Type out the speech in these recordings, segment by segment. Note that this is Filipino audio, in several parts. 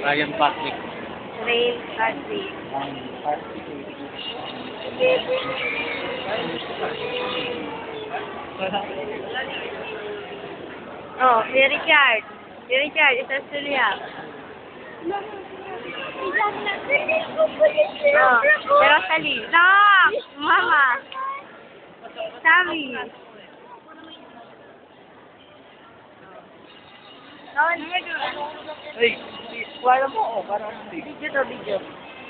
Ryan Patrick. Rain Patrick. Oh, si Richard. Si Richard, isa Julia. Oh, si Rosalie. Nak! Mama. Sammy. Hey, wala mo ako, parang hindi. Video to, video.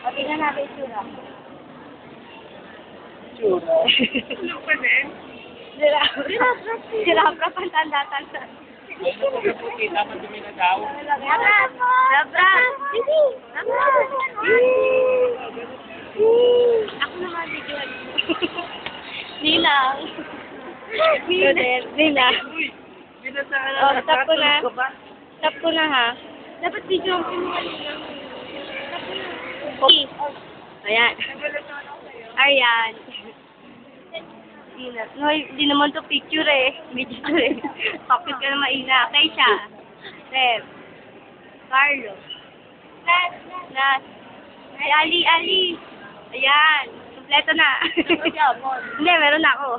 O, tingnan natin itsura. Tsura. Ano pa din? Sirapra pang tanda-tanda. Puti, dapat dumi na daw. Labrat! Labrat! Ako naman, video. Nilang. Nilang. Oh, stop ko na. Stop ko na, ha? Dapat video ang pinuha nilang. Okay. Ayan. Ayan. No, hindi naman to picture eh. Video to eh. Kapit ka na maina. Keisha. Seb. Carlo. Nas. Ay, Ali. Ayan. Kompleto na. Hindi, meron na ako.